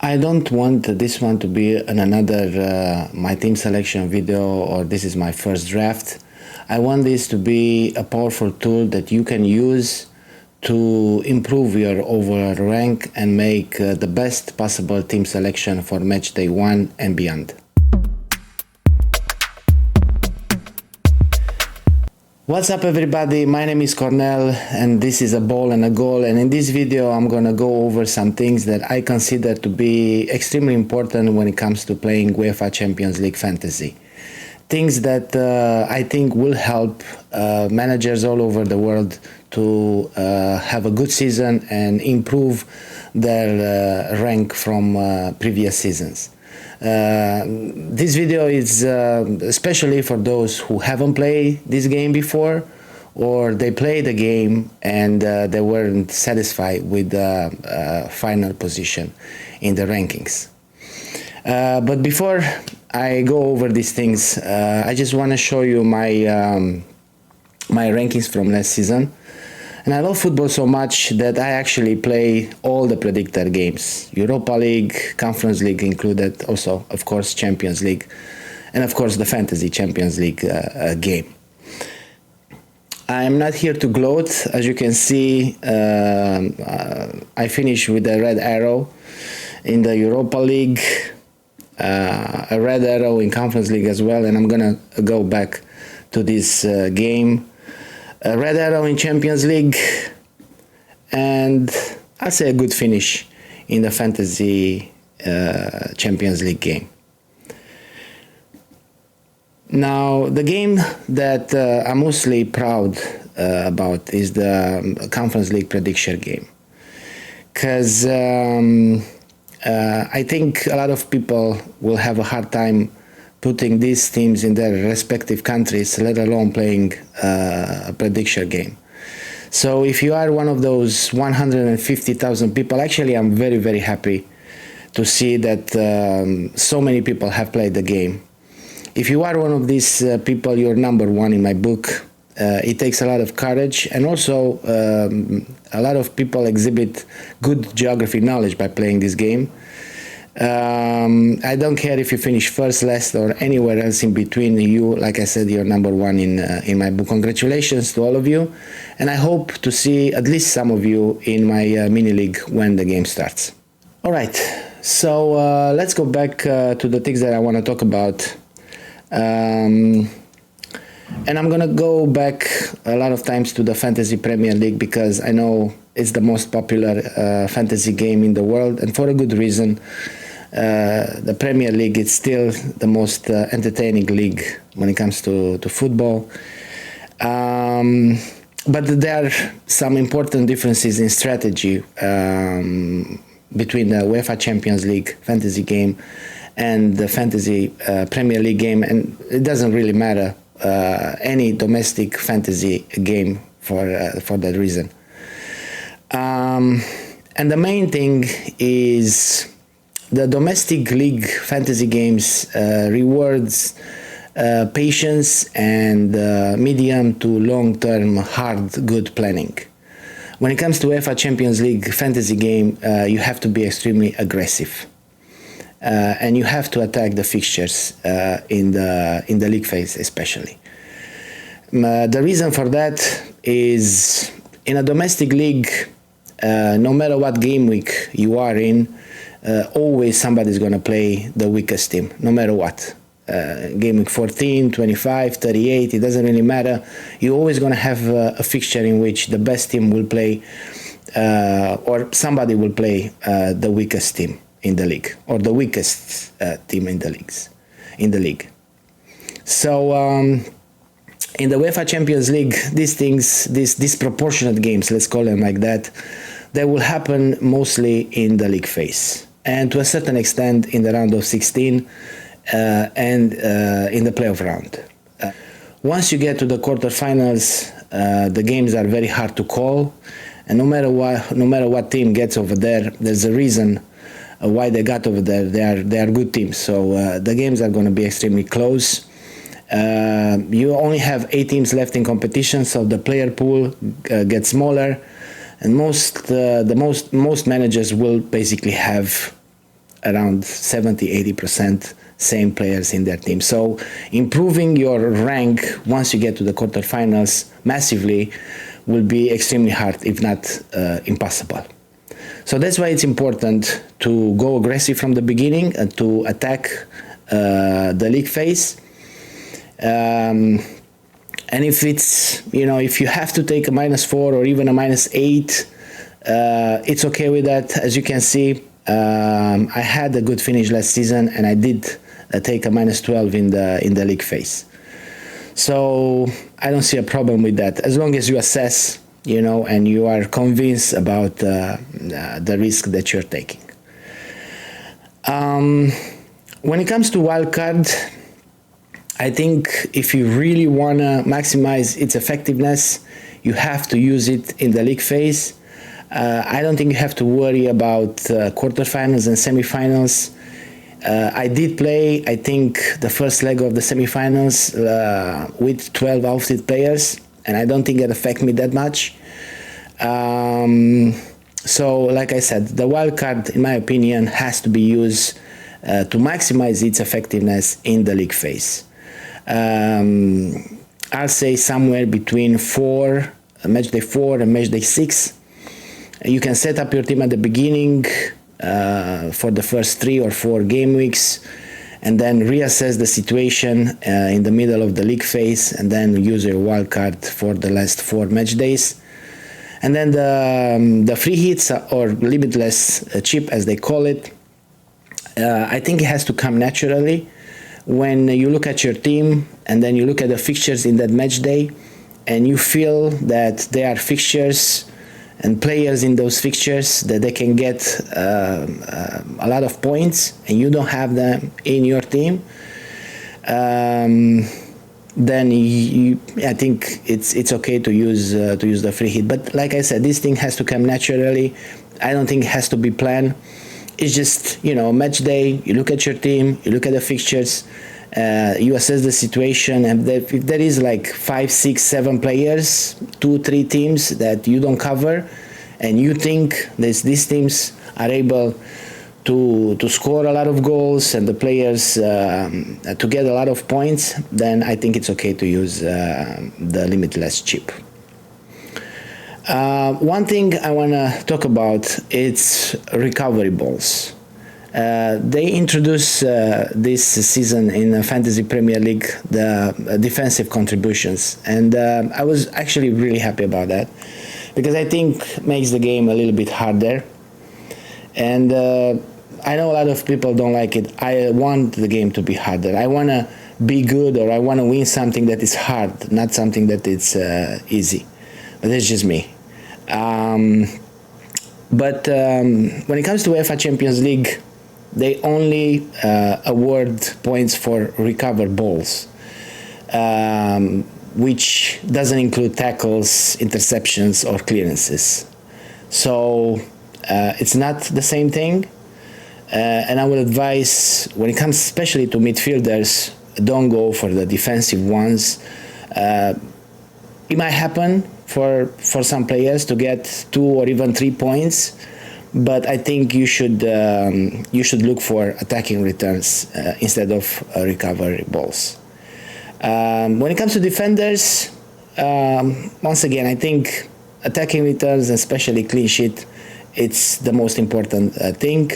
I don't want this one to be another my team selection video or this is my first draft. I want this to be a powerful tool that you can use to improve your overall rank and make the best possible team selection for match day 1 and beyond. What's up everybody, my name is Cornel and this is A Ball and a Goal, and in this video I'm gonna go over some things that I consider to be extremely important when it comes to playing UEFA Champions League Fantasy. Things that I think will help managers all over the world to have a good season and improve their rank from previous seasons. This video is especially for those who haven't played this game before, or they played the game and they weren't satisfied with the final position in the rankings. But before I go over these things, I just want to show you my my rankings from last season. And I love football so much that I actually play all the predictor games. Europa League, Conference League included, also, of course, Champions League, and of course the Fantasy Champions League game. I'm not here to gloat. As you can see, I finished with a red arrow in the Europa League, a red arrow in Conference League as well, and I'm gonna go back to this game. A red arrow in Champions League, and I'd say a good finish in the Fantasy Champions League game. Now, the game that I'm mostly proud about is the Conference League prediction game, because I think a lot of people will have a hard time putting these teams in their respective countries, let alone playing a prediction game. So if you are one of those 150,000 people, actually I'm very, very happy to see that so many people have played the game. If you are one of these people, you're number one in my book. It takes a lot of courage, and also a lot of people exhibit good geography knowledge by playing this game. I don't care if you finish first, last, or anywhere else in between. You, like I said, you're number one in my book. Congratulations to all of you, and I hope to see at least some of you in my mini league when the game starts. All right, so let's go back to the things that I want to talk about. And I'm gonna go back a lot of times to the Fantasy Premier League because I know it's the most popular fantasy game in the world, and for a good reason. The Premier League is still the most entertaining league when it comes to football. But there are some important differences in strategy between the UEFA Champions League fantasy game and the Fantasy Premier League game, and it doesn't really matter any domestic fantasy game for that reason. And the main thing is the domestic league fantasy games rewards patience and medium to long-term hard good planning. When it comes to UEFA Champions League fantasy game, you have to be extremely aggressive. And you have to attack the fixtures in the league phase especially. The reason for that is in a domestic league, no matter what game week you are in, always somebody's going to play the weakest team, no matter what. Game week 14, 25, 38, it doesn't really matter. You're always going to have a fixture in which the best team will play, or somebody will play the weakest team in the league, or the weakest team in the league. So in the UEFA Champions League, these things, these disproportionate games, let's call them like that, they will happen mostly in the league phase, and to a certain extent in the round of 16 and in the playoff round. Once you get to the quarterfinals, the games are very hard to call, and no matter what team gets over there, there's a reason why they got over there. They are good teams, so the games are going to be extremely close. You only have 8 teams left in competition, so the player pool gets smaller, and most managers will basically have around 70-80% same players in their team. So improving your rank once you get to the quarterfinals massively will be extremely hard, if not impossible. So that's why it's important to go aggressive from the beginning and to attack the league phase. And if it's, if you have to take a -4 or even a -8, it's okay with that. As you can see, I had a good finish last season, and I did take a -12 in the league phase. So I don't see a problem with that, as long as you assess, and you are convinced about the risk that you're taking. When it comes to wildcard, I think if you really want to maximize its effectiveness, you have to use it in the league phase. I don't think you have to worry about quarterfinals and semifinals. I did play, I think, the first leg of the semifinals with 12 outfit players, and I don't think it affected me that much. So, like I said, the wildcard, in my opinion, has to be used to maximize its effectiveness in the league phase. I'll say somewhere between match day 4 and match day 6. You can set up your team at the beginning for the first 3 or 4 game weeks, and then reassess the situation in the middle of the league phase, and then use your wildcard for the last 4 match days. And then the free hits, or limitless chip as they call it, I think it has to come naturally when you look at your team and then you look at the fixtures in that match day, and you feel that there are fixtures and players in those fixtures that they can get a lot of points, and you don't have them in your team, then I think it's okay to use the free hit. But like I said, this thing has to come naturally. I don't think it has to be planned. It's just, match day, you look at your team, you look at the fixtures, you assess the situation, and if there is like 5, 6, 7 players, 2, 3 teams that you don't cover, and you think these teams are able to score a lot of goals and the players to get a lot of points, then I think it's okay to use the limitless chip. One thing I want to talk about is recovery balls. They introduced this season in the Fantasy Premier League the defensive contributions, and I was actually really happy about that, because I think makes the game a little bit harder. And I know a lot of people don't like it. I want the game to be harder. I want to be good, or I want to win something that is hard, not something that is easy. But that's just me. But when it comes to UEFA Champions League, they only award points for recover balls, which doesn't include tackles, interceptions, or clearances. So it's not the same thing. And I would advise, when it comes especially to midfielders, don't go for the defensive ones. It might happen for some players to get 2 or even 3 points, but I think you should look for attacking returns instead of recovery balls. When it comes to defenders, once again, I think attacking returns, especially clean sheet, it's the most important thing.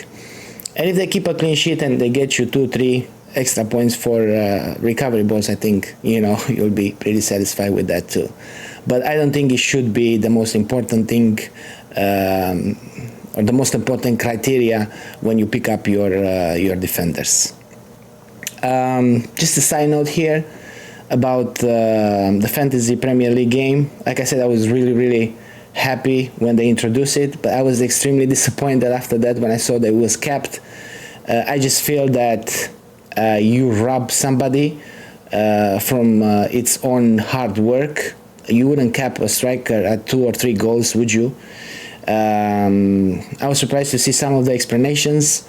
And if they keep a clean sheet and they get you 2, 3 extra points for recovery balls, I think you'll be pretty satisfied with that too. But I don't think it should be the most important thing or the most important criteria when you pick up your defenders. Just a side note here about the Fantasy Premier League game. Like I said, I was really happy when they introduced it, but I was extremely disappointed after that when I saw that it was capped. I just feel that you rob somebody from its own hard work. You wouldn't cap a striker at 2 or 3 goals, would you? I was surprised to see some of the explanations.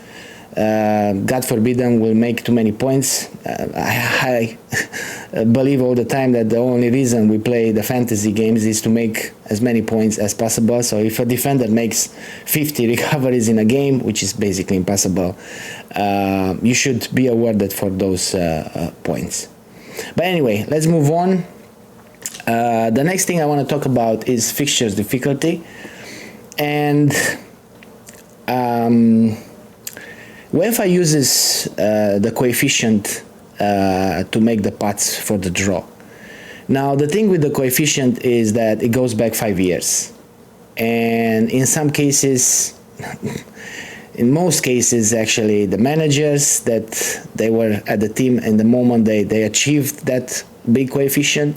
God forbid will make too many points. I believe all the time that the only reason we play the fantasy games is to make as many points as possible. So if a defender makes 50 recoveries in a game, which is basically impossible, you should be awarded for those points. But anyway, let's move on. The next thing I want to talk about is fixtures difficulty. And UEFA uses the coefficient to make the pots for the draw. Now, the thing with the coefficient is that it goes back 5 years. And in some cases, in most cases, actually, the managers that they were at the team in the moment they achieved that big coefficient,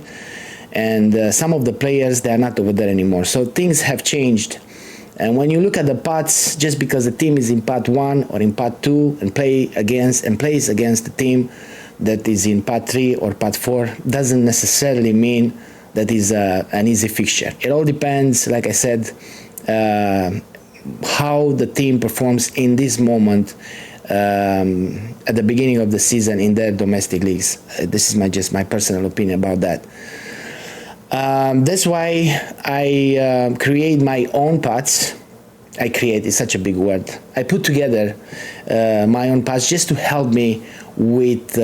and some of the players, they are not over there anymore. So things have changed. And when you look at the pots, just because the team is in pot 1 or in pot 2 and plays against the team that is in pot 3 or pot 4, doesn't necessarily mean that is an easy fixture. It all depends, like I said, how the team performs in this moment at the beginning of the season in their domestic leagues. This is just my personal opinion about that. That's why I create my own pots. I create is such a big word. I put together my own pots just to help me with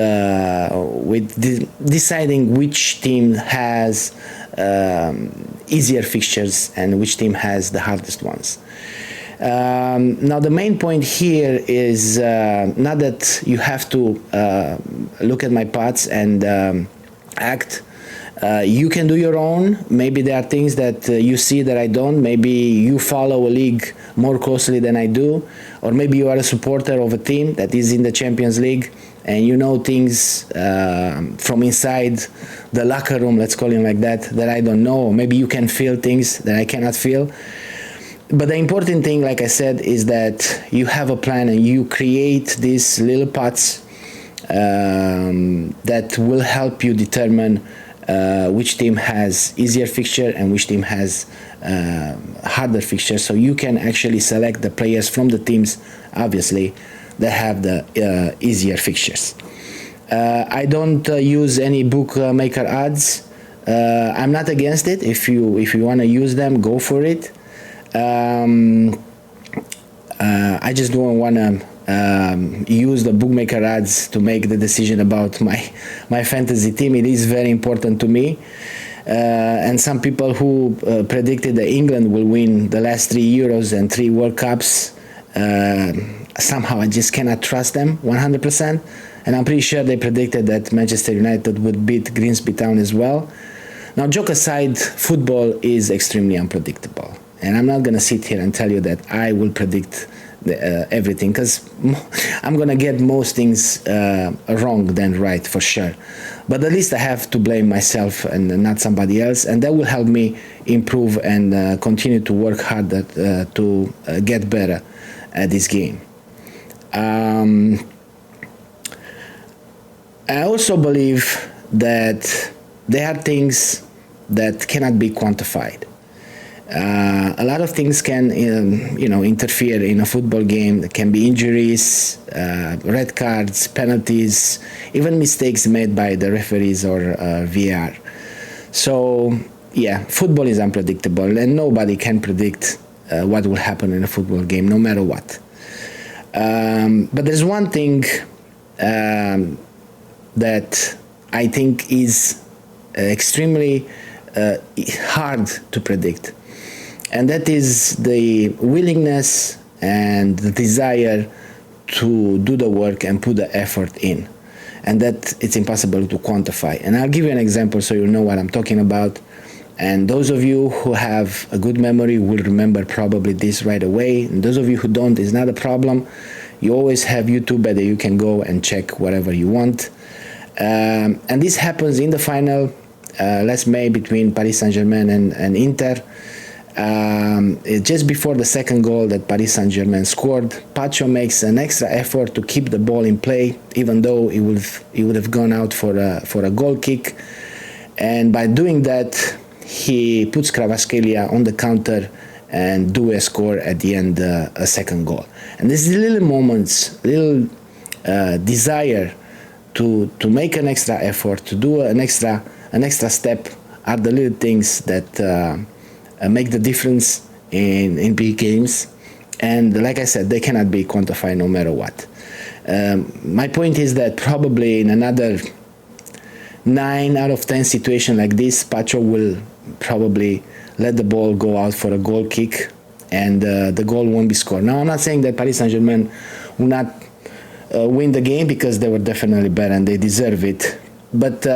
deciding which team has easier fixtures and which team has the hardest ones. Now the main point here is not that you have to look at my pots and act. You can do your own. Maybe there are things that you see that I don't. Maybe you follow a league more closely than I do, or maybe you are a supporter of a team that is in the Champions League and you know things from inside the locker room, let's call it like that I don't know. Or maybe you can feel things that I cannot feel. But the important thing, like I said, is that you have a plan and you create these little pots that will help you determine which team has easier fixture and which team has harder fixture, so you can actually select the players from the teams, obviously, that have the easier fixtures. I don't use any bookmaker odds. I'm not against it. If you want to use them, go for it. I just don't want to use the bookmaker odds to make the decision about my fantasy team. It is very important to me. And some people who predicted that England will win the last 3 Euros and 3 World Cups, somehow I just cannot trust them 100%. And I'm pretty sure they predicted that Manchester United would beat Grimsby Town as well. Now, joke aside, football is extremely unpredictable. And I'm not going to sit here and tell you that I will predict everything, because I'm going to get most things wrong than right, for sure. But at least I have to blame myself and not somebody else, and that will help me improve and continue to work hard to get better at this game. I also believe that there are things that cannot be quantified. A lot of things can, interfere in a football game. There can be injuries, red cards, penalties, even mistakes made by the referees or VAR. So, yeah, football is unpredictable, and nobody can predict what will happen in a football game, no matter what. But there's one thing that I think is extremely hard to predict. And that is the willingness and the desire to do the work and put the effort in. And that it's impossible to quantify. And I'll give you an example so you know what I'm talking about. And those of you who have a good memory will remember probably this right away. And those of you who don't, it's not a problem. You always have YouTube that you can go and check whatever you want. And this happens in the final last May between Paris Saint-Germain and Inter. Just before the second goal that Paris Saint-Germain scored, Pacho makes an extra effort to keep the ball in play, even though he would have gone out for a goal kick. And by doing that, he puts Kvaratskhelia on the counter and do a score at the end, a second goal. And these little moments, little desire to make an extra effort, to do an extra step, are the little things that make the difference in big games. And like I said, they cannot be quantified no matter what. My point is that probably in another 9 out of 10 situation like this, Pacho will probably let the ball go out for a goal kick, and the goal won't be scored. Now, I'm not saying that Paris Saint-Germain will not win the game, because they were definitely better and they deserve it. But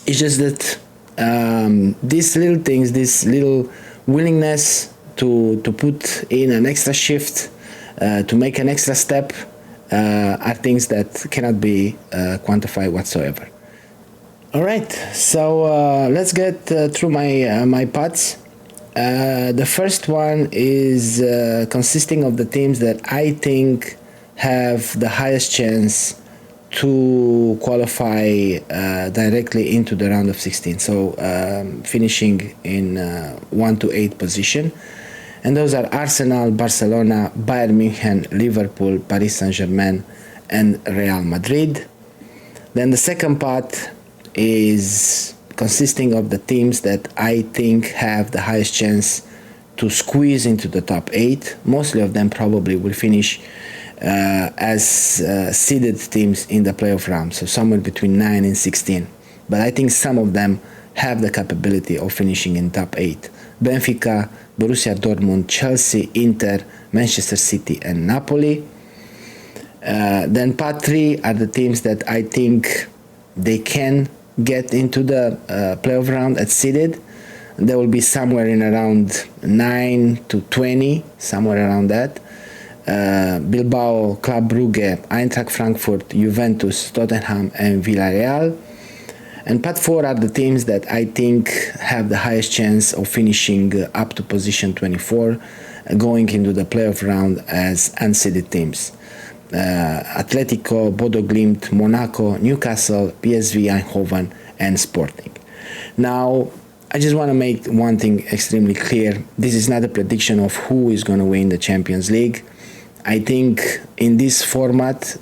it's just that these little things, this little willingness to put in an extra shift, to make an extra step, are things that cannot be quantified whatsoever. All right, so let's get through my pots. The first one is consisting of the teams that I think have the highest chance to qualify directly into the round of 16. So finishing in 1 to 8 position. And those are Arsenal, Barcelona, Bayern München, Liverpool, Paris Saint-Germain, and Real Madrid. Then the second part is consisting of the teams that I think have the highest chance to squeeze into the top 8. Mostly of them probably will finish as seeded teams in the playoff round, so somewhere between 9 and 16. But I think some of them have the capability of finishing in top 8. Benfica, Borussia Dortmund, Chelsea, Inter, Manchester City, and Napoli. Then part 3 are the teams that I think they can get into the playoff round at seeded. There will be somewhere in around 9 to 20, somewhere around that. Bilbao, Club Brugge, Eintracht Frankfurt, Juventus, Tottenham, and Villarreal. And part 4 are the teams that I think have the highest chance of finishing up to position 24, going into the playoff round as unseeded teams. Atletico, Bodo Glimt, Monaco, Newcastle, PSV Eindhoven, and Sporting. Now, I just want to make one thing extremely clear. This is not a prediction of who is going to win the Champions League. I think in this format,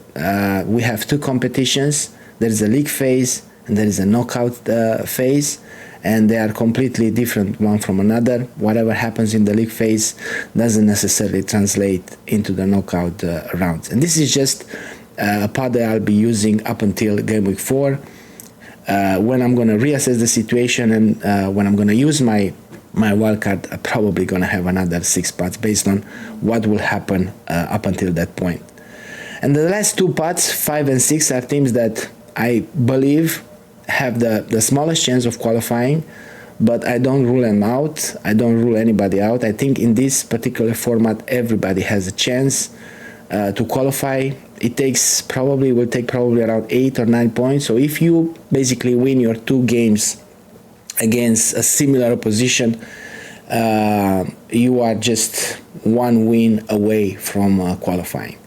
we have 2 competitions. There's a league phase and there is a knockout phase, and they are completely different one from another. Whatever happens in the league phase doesn't necessarily translate into the knockout rounds. And this is just a part that I'll be using up until game week 4, when I'm going to reassess the situation, and when I'm going to use my wildcard, I'm probably going to have another 6 parts based on what will happen up until that point. And the last 2 parts, 5 and 6, are teams that I believe have the smallest chance of qualifying, but I don't rule them out. I don't rule anybody out. I think in this particular format, everybody has a chance to qualify. It will take probably around 8 or 9 points. So if you basically win your 2 games against a similar opposition, you are just 1 win away from qualifying.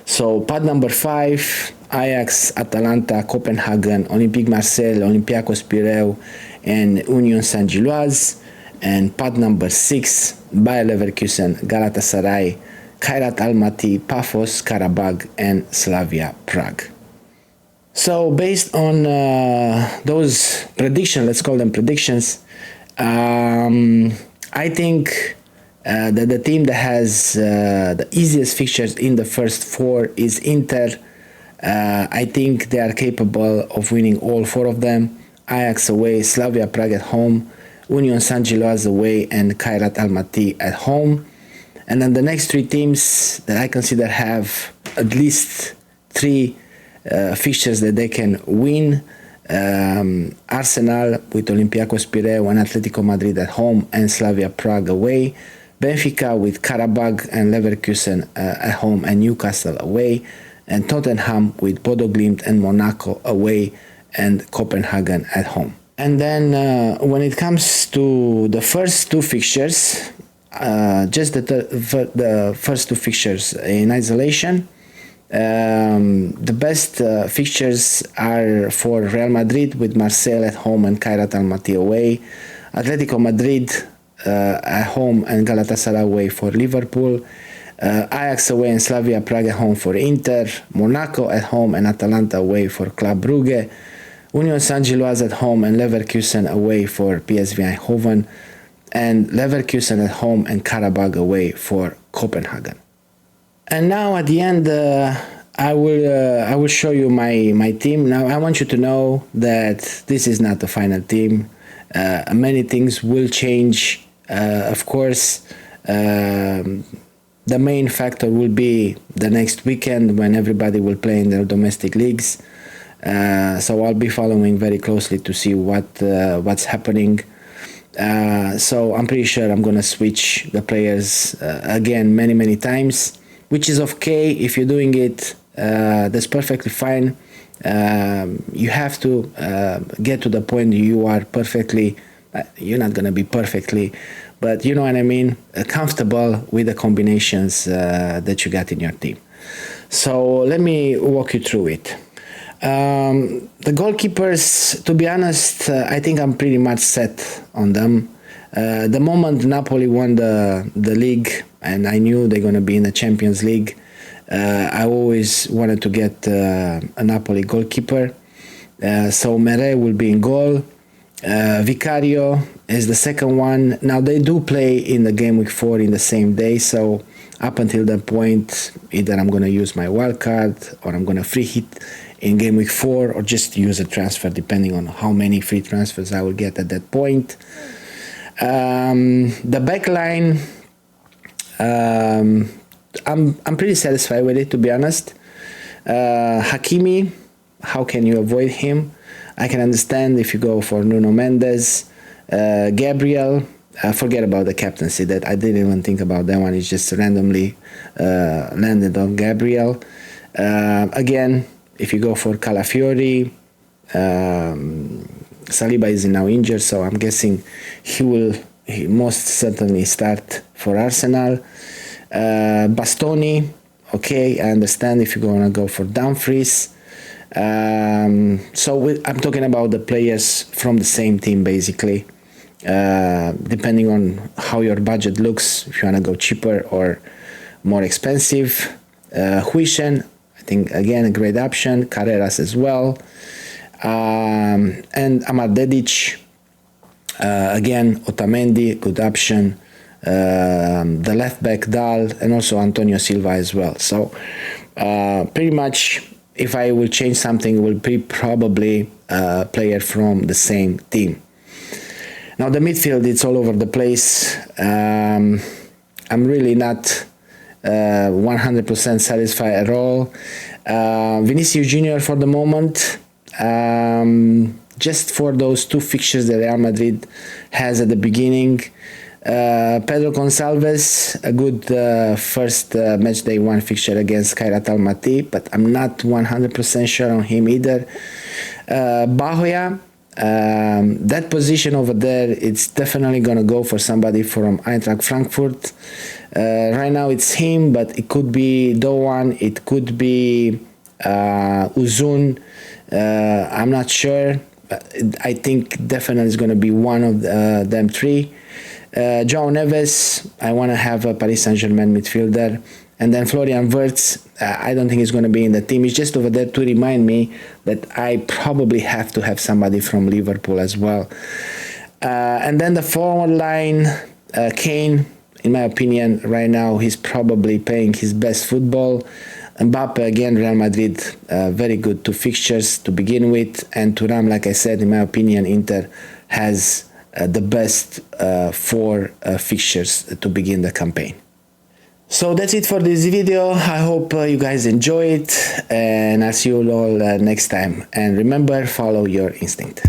So part number 5, Ajax, Atalanta, Copenhagen, Olympique Marseille, Olympiacos Pireu, and Union Saint-Gilloise. And part number 6, Bayer Leverkusen, Galatasaray, Kairat Almaty, Pafos, Karabag, and Slavia Prague. So based on those predictions, let's call them predictions, I think that the team that has the easiest fixtures in the first 4 is Inter. I think they are capable of winning all 4 of them. Ajax away, Slavia Prague at home, Union Saint-Gilloise away, and Kairat Almaty at home. And then the next 3 teams that I consider have at least 3 fixtures that they can win. Arsenal with Olympiacos Pireu and Atletico Madrid at home, and Slavia Prague away. Benfica with Karabag and Leverkusen at home, and Newcastle away. And Tottenham with Bodo Glimt and Monaco away, and Copenhagen at home. And then when it comes to the first 2 fixtures, just the first 2 fixtures in isolation, the best fixtures are for Real Madrid with Marseille at home and Kairat Almaty away, Atletico Madrid at home and Galatasaray away for Liverpool. Ajax away and Slavia Prague at home for Inter. Monaco at home and Atalanta away for Club Brugge. Union Saint-Gilloise at home and Leverkusen away for PSV Eindhoven. And Leverkusen at home and Karabakh away for Copenhagen. And now at the end, I will show you my team. Now I want you to know that this is not the final team. Many things will change. Of course, the main factor will be the next weekend when everybody will play in their domestic leagues. So I'll be following very closely to see what's happening. So I'm pretty sure I'm gonna switch the players again many times, which is okay if you're doing it. That's perfectly fine. You have to get to the point you are perfectly. You're not gonna be perfectly, but you know what I mean. Comfortable with the combinations that you got in your team. So let me walk you through it. The goalkeepers, to be honest, I think I'm pretty much set on them. The moment Napoli won the league, and I knew they're going to be in the Champions League, I always wanted to get a Napoli goalkeeper. So Mere will be in goal. Vicario is the second one. Now they do play in the game week 4 in the same day, so up until that point, either I'm going to use my wild card or I'm going to free hit in game week 4 or just use a transfer depending on how many free transfers I will get at that point. The back line, I'm pretty satisfied with it, to be honest. Hakimi, how can you avoid him? I can understand if you go for Nuno Mendes. Gabriel, forget about the captaincy. That I didn't even think about that one. It's just randomly landed on Gabriel. Again, if you go for Calafiori, Saliba is now injured, so I'm guessing he will most certainly start for Arsenal. Bastoni, okay, I understand if you're gonna go for Dumfries. I'm talking about the players from the same team, basically. Depending on how your budget looks, if you wanna go cheaper or more expensive. Huijsen, I think again a great option. Carreras as well. And Amar Dedic, again Otamendi, good option. The left back Dal, and also Antonio Silva as well. So pretty much, if I will change something, it will be probably a player from the same team. Now the midfield, it's all over the place. I'm really not 100% satisfied at all. Vinicius Junior for the moment, just for those 2 fixtures that Real Madrid has at the beginning. Pedro Gonçalves, a good first match day 1 fixture against Kairat Almaty, but I'm not 100% sure on him either. Bahoya, that position over there, it's definitely going to go for somebody from Eintracht Frankfurt. Right now it's him, but it could be Doan, it could be Uzun. I'm not sure, but I think definitely is going to be one of them 3. João Neves, I want to have a Paris Saint-Germain midfielder. And then Florian Wirtz, I don't think he's going to be in the team. He's just over there to remind me that I probably have to have somebody from Liverpool as well. And then the forward line, Kane, in my opinion, right now he's probably playing his best football. Mbappe, again, Real Madrid, very good 2 fixtures to begin with. And Thuram, like I said, in my opinion, Inter has the best 4 fixtures to begin the campaign. So that's it for this video. I hope you guys enjoy it, and I'll see you all next time. And remember, follow your instinct.